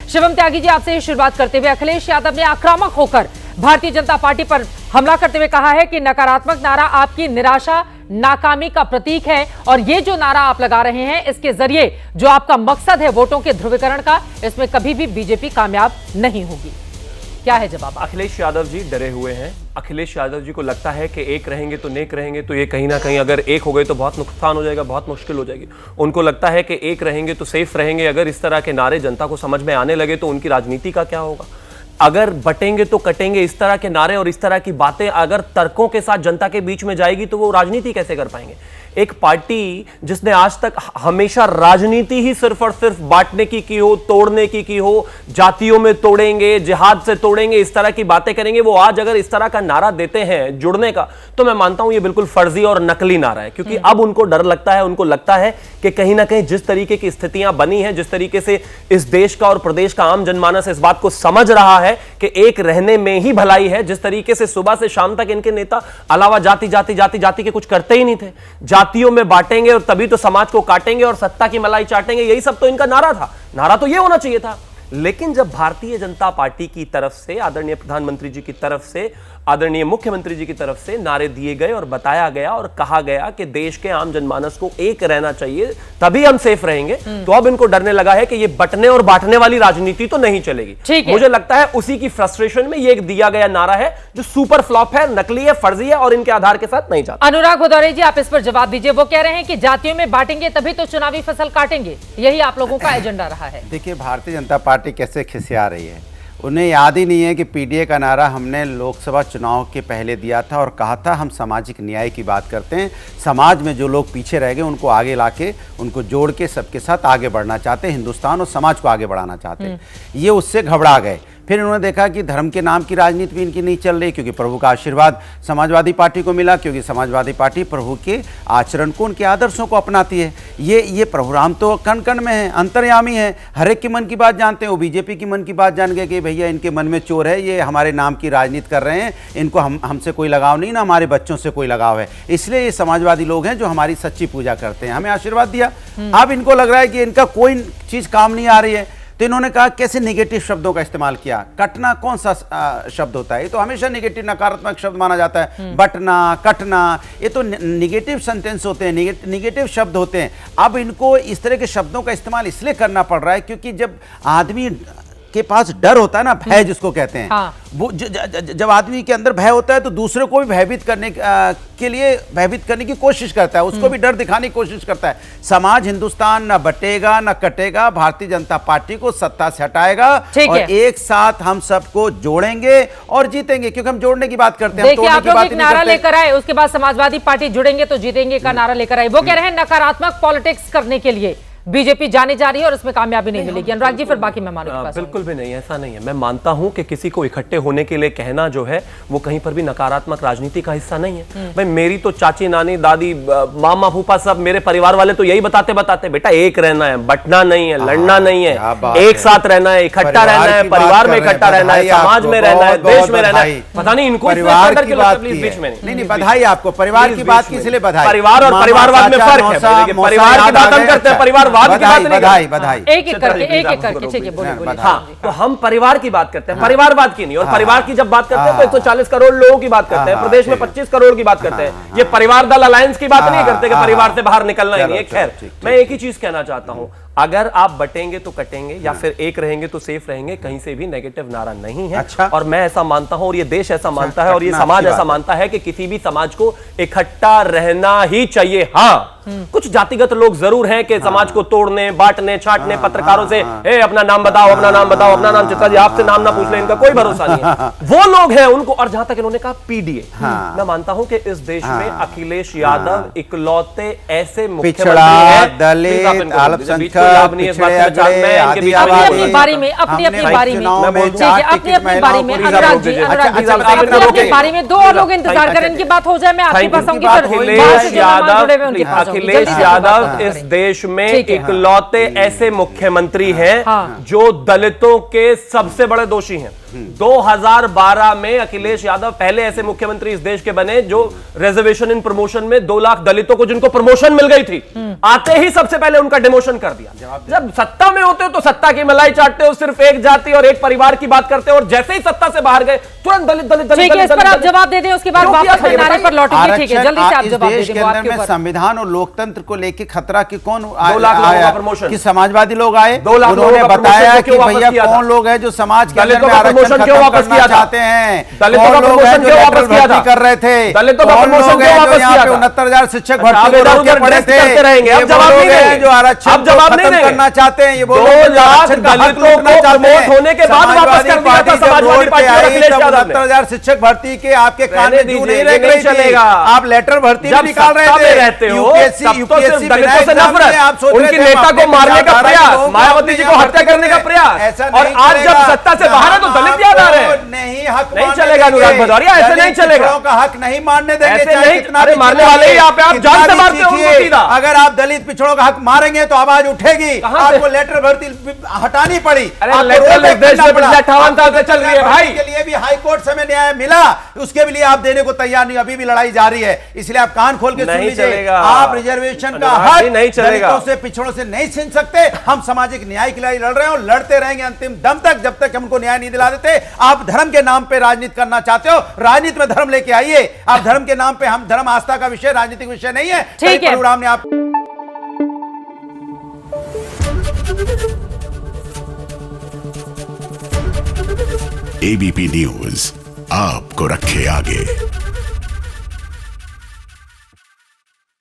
शिवम त्यागी जी, आपसे शुरुआत करते हुए अखिलेश यादव ने आक्रामक होकर भारतीय जनता पार्टी पर हमला करते हुए कहा है कि नकारात्मक नारा आपकी निराशा नाकामी का प्रतीक है और ये जो नारा आप लगा रहे हैं इसके जरिए जो आपका मकसद है वोटों के ध्रुवीकरण का, इसमें कभी भी बीजेपी कामयाब नहीं होगी। क्या है जवाब? अखिलेश यादव जी डरे हुए हैं। अखिलेश यादव जी को लगता है कि एक रहेंगे तो नेक रहेंगे, तो ये कहीं ना कहीं अगर एक हो गए तो बहुत नुकसान हो जाएगा, बहुत मुश्किल हो जाएगी। उनको लगता है कि एक रहेंगे तो सेफ रहेंगे। अगर इस तरह के नारे जनता को समझ में आने लगे तो उनकी राजनीति का क्या होगा। अगर बटेंगे तो कटेंगे, इस तरह के नारे और इस तरह की बातें अगर तर्कों के साथ जनता के बीच में जाएगी तो वो राजनीति कैसे कर पाएंगे। एक पार्टी जिसने आज तक हमेशा राजनीति ही सिर्फ और सिर्फ बांटने की हो, तोड़ने की हो, जातियों में तोड़ेंगे, जिहाद से तोड़ेंगे, इस तरह की बातें करेंगे, वो आज अगर इस तरह का नारा देते हैं जुड़ने का, तो मैं मानता हूं ये बिल्कुल फर्जी और नकली नारा है। क्योंकि अब उनको डर लगता है, उनको लगता है कि कहीं ना कहीं जिस तरीके की स्थितियां बनी हैं, जिस तरीके से इस देश का और प्रदेश का आम जनमानस इस बात को समझ रहा है कि एक रहने में ही भलाई है, जिस तरीके से सुबह से शाम तक इनके नेता अलावा जाति जाति जाति जाति के कुछ करते ही नहीं थे, जातियों में बांटेंगे और तभी तो समाज को काटेंगे और सत्ता की मलाई चाटेंगे, यही सब तो इनका नारा था। नारा तो ये होना चाहिए था। लेकिन जब भारतीय जनता पार्टी की तरफ से, आदरणीय प्रधानमंत्री जी की तरफ से, आदरणीय मुख्यमंत्री जी की तरफ से नारे दिए गए और बताया गया और कहा गया कि देश के आम जनमानस को एक रहना चाहिए तभी हम सेफ रहेंगे, तो अब इनको डरने लगा है कि ये बटने और बांटने वाली राजनीति तो नहीं चलेगी। मुझे लगता है उसी की फ्रस्ट्रेशन में ये एक दिया गया नारा है जो सुपर फ्लॉप है, नकली है, फर्जी है और इनके आधार के साथ नहीं जाता। अनुराग भदौरे जी, आप इस पर जवाब दीजिए। वो कह रहे हैं कि जातियों में बांटेंगे तभी तो चुनावी फसल काटेंगे, यही आप लोगों का एजेंडा रहा है। देखिए, भारतीय जनता पार्टी कैसे खिसिया रही है। उन्हें याद ही नहीं है कि पीडीए का नारा हमने लोकसभा चुनाव के पहले दिया था और कहा था हम सामाजिक न्याय की बात करते हैं, समाज में जो लोग पीछे रह गए उनको आगे लाके उनको जोड़ के सबके साथ आगे बढ़ना चाहते हैं, हिंदुस्तान और समाज को आगे बढ़ाना चाहते हैं। ये उससे घबरा गए। फिर उन्होंने देखा कि धर्म के नाम की राजनीति भी इनकी नहीं चल रही, क्योंकि प्रभु का आशीर्वाद समाजवादी पार्टी को मिला, क्योंकि समाजवादी पार्टी प्रभु के आचरण को, उनके आदर्शों को अपनाती है। ये प्रभु राम तो कण कण में है, अंतर्यामी है, हर एक के मन की बात जानते हैं। वो बीजेपी की मन की बात जान गए कि भैया इनके मन में चोर है, ये हमारे नाम की राजनीति कर रहे हैं, इनको हमसे कोई लगाव नहीं, ना हमारे बच्चों से कोई लगाव है, इसलिए ये समाजवादी लोग हैं जो हमारी सच्ची पूजा करते हैं, हमें आशीर्वाद दिया। अब इनको लग रहा है कि इनका कोई चीज़ काम नहीं आ रही है, तो इन्होंने कहा कैसे निगेटिव शब्दों का इस्तेमाल किया। कटना कौन सा शब्द होता है? ये तो हमेशा निगेटिव, नकारात्मक शब्द माना जाता है। बटना, कटना, ये तो निगेटिव सेंटेंस होते हैं, निगेटिव शब्द होते हैं। अब इनको इस तरह के शब्दों का इस्तेमाल इसलिए करना पड़ रहा है क्योंकि जब आदमी के पास डर होता है ना, भय जिसको कहते हैं, हाँ। वो जब आदमी के अंदर भय होता है तो दूसरे को भी भयभीत करने के लिए भयभीत करने की कोशिश करता है, उसको भी डर दिखाने की कोशिश करता है। समाज, हिंदुस्तान ना बटेगा ना कटेगा, भारतीय जनता पार्टी को सत्ता से हटाएगा और एक साथ हम सबको जोड़ेंगे और जीतेंगे, क्योंकि हम जोड़ने की बात करते हैं। देखिए, आप लोग एक नारा लेकर आए, उसके बाद समाजवादी पार्टी जुड़ेंगे तो जीतेंगे का नारा लेकर आए। वो कह रहे हैं नकारात्मक पॉलिटिक्स करने के लिए बीजेपी जाने जा रही है और इसमें कामयाबी नहीं मिलेगी। अनुराग जी, फिर बाकी मेहमानों के पास। बिल्कुल भी नहीं, ऐसा नहीं है। मैं मानता हूं कि किसी को इकट्ठे होने के लिए कहना जो है वो कहीं पर भी नकारात्मक राजनीति का हिस्सा नहीं है। भाई, मेरी तो चाची, नानी, दादी, मामा, फूफा सब मेरे परिवार वाले तो यही बताते बेटा एक रहना है, बटना नहीं है, लड़ना नहीं है, एक साथ रहना है, इकट्ठा रहना है, परिवार में इकट्ठा रहना है, समाज में रहना है, देश में रहना है। पता नहीं इनको परिवार की बात बीच में नहीं। बधाई आपको, परिवार की बात की इसलिए बधाई। परिवार और परिवारवाद में फर्क है। परिवार की बात हम करते हैं, परिवारवाद की बात नहीं। बधाई। एक करके ठीक है, बोलिए। हाँ, तो हम परिवार की बात करते हैं, परिवारवाद की नहीं। और परिवार की जब बात करते हैं तो 140 करोड़ लोगों की बात करते हैं, प्रदेश में 25 करोड़ की बात करते हैं। ये परिवार दल अलायंस की बात नहीं करते कि परिवार से बाहर निकलना ही नहीं है। खैर, मैं एक ही चीज कहना चाहता हूं, अगर आप बटेंगे तो कटेंगे या फिर एक रहेंगे तो सेफ रहेंगे, कहीं से भी नेगेटिव नारा नहीं है। अच्छा। और मैं ऐसा मानता हूं और ये देश ऐसा मानता है और ये समाज ऐसा मानता है कि किसी भी समाज को इकट्ठा रहना ही चाहिए। हाँ, कुछ जातिगत लोग जरूर हैं कि समाज को तोड़ने, बांटने, छांटने, पत्रकारों से अपना नाम बताओ, अपना नाम बताओ, अपना नाम, चित्रा जी आपसे नाम ना पूछ ले, इनका कोई भरोसा नहीं है। वो लोग हैं उनको। और जहां तक इन्होंने कहा पीडीए, मैं मानता हूं कि इस देश में अखिलेश यादव इकलौते ऐसे मुख्यमंत्री हैं, दलित, अल्पसंख्यक, अपनी बारी में दो और लोग इंतजार करें, इनकी बात हो जाए, मैं आपके पास आऊंगी। अखिलेश यादव इस देश में इकलौते ऐसे मुख्यमंत्री हैं जो दलितों के सबसे बड़े दोषी हैं। 2012 में अखिलेश यादव पहले ऐसे मुख्यमंत्री इस देश के बने जो रिजर्वेशन इन प्रमोशन में 2 लाख दलितों को जिनको प्रमोशन मिल गई थी, आते ही सबसे पहले उनका डिमोशन कर दिया। जब सत्ता में होते हो तो सत्ता की मलाई चाटते हो, सिर्फ एक जाति और एक परिवार की बात करते हो, और जैसे ही सत्ता से बाहर गए तुरंत दलित दलित दलित। ठीक है, इस पर आप जवाब दे दें, उसके बाद वापस मैं नारे पर लौटेंगे। ठीक है, जल्दी से आप इस जवाब दे देश दें। के वो अंदर आपके में ऊपर। संविधान और लोकतंत्र को लेके खतरा कि कौन 2 लाख लोगों का प्रमोशन, कि समाजवादी लोग आए, 2 लाख लोगों उन्होंने का बताया प्रमोशन कि क्यों वापस भैया किया था? कौन लोग हैं जो समाज के अंदर दलितों में का आरक्षण प्रमोशन क्यों खत्म वापस करना किया था? चाहते हैं, दलितों का कौन लोग प्रमोशन हैं जो क्यों लेटर वापस किया भर्ती था? कर रहे थे, दलितों का कौन प्रमोशन लोग क्यों हैं जो वापस यहाँ किया पे था? 69,000 शिक्षक अच्छा, भर्ती को आप रोके इधर पड़े उधर थे, करते रहेंगे, अब ये जवाब वो नहीं लोग हैं देंगे। जो आरक्षण अब जवाब को नहीं खत्म देंगे। करना चाहते हैं, ये वो 2 लोग हैं जो लाख आरक्षण का हक दलितों लूटना को चाहते हैं। प्रमोट होने के बाद वापस कर दिया था समाजवादी पार्टी और अखिलेश यादव ने। 69,000 शिक्षक भर्ती के आपके कान में जू नहीं ये लग नहीं रही थी, चलेगा। आप लेटर भर्ती जब भी निकाल रहे सत्ता में थे, रहते हो, यूपीएससी तब तो सिर्फ यूपीएससी दलितों से नफरत, उनकी नेता को मारने का प्रयास, मायावती जी को हत्या करने का प्रयास, और आज जब सत्ता से बाहर है तो दलित याद आ रहे हैं। नहीं, हक नहीं मानने चलेगा देंगे। अनुराग भदौरिया, ऐसे नहीं दलित चलेगा। पिछड़ों का हक नहीं मानने देंगे, ऐसे चाहे नहीं, कितना अरे भी मारने वाले ही चिल्लाइए, आप पे, आप कितना जान से भी मारते हो उनको चीखिए। सीधा। अगर आप दलित पिछड़ों का हक मारेंगे तो आवाज उठेगी, कहां से? आपको लेटर भर्ती हटानी पड़ी। अरे आपको लेटर रोड इस देश करना में पड़ा। पिछले 58 साल से आपको चल रही है भाई। के लिए भी हाई कोर्ट से हमें न्याय मिला, उसके लिए आप देने को तैयार नहीं, अभी भी लड़ाई जारी है। इसलिए आप कान खोल के सुन नहीं लीजिए, चलेगा। आप रिजर्वेशन का अनुराग जी, हक नहीं चलेगा। दलितों से पिछड़ों से नहीं छीन सकते। हम सामाजिक न्याय की लड़ाई लड़ रहे हैं और लड़ते रहेंगे अंतिम दम तक, जब तक हम उनको न्याय नहीं दिला देते। आप धर्म के नाम पे राजनीति करना चाहते हो, राजनीति में धर्म लेके आइए। आप धर्म के नाम पे, हम धर्म आस्था का विषय, राजनीतिक विषय नहीं है। ठीक है। प्रोग्राम ने आप एबीपी न्यूज आपको रखे आगे।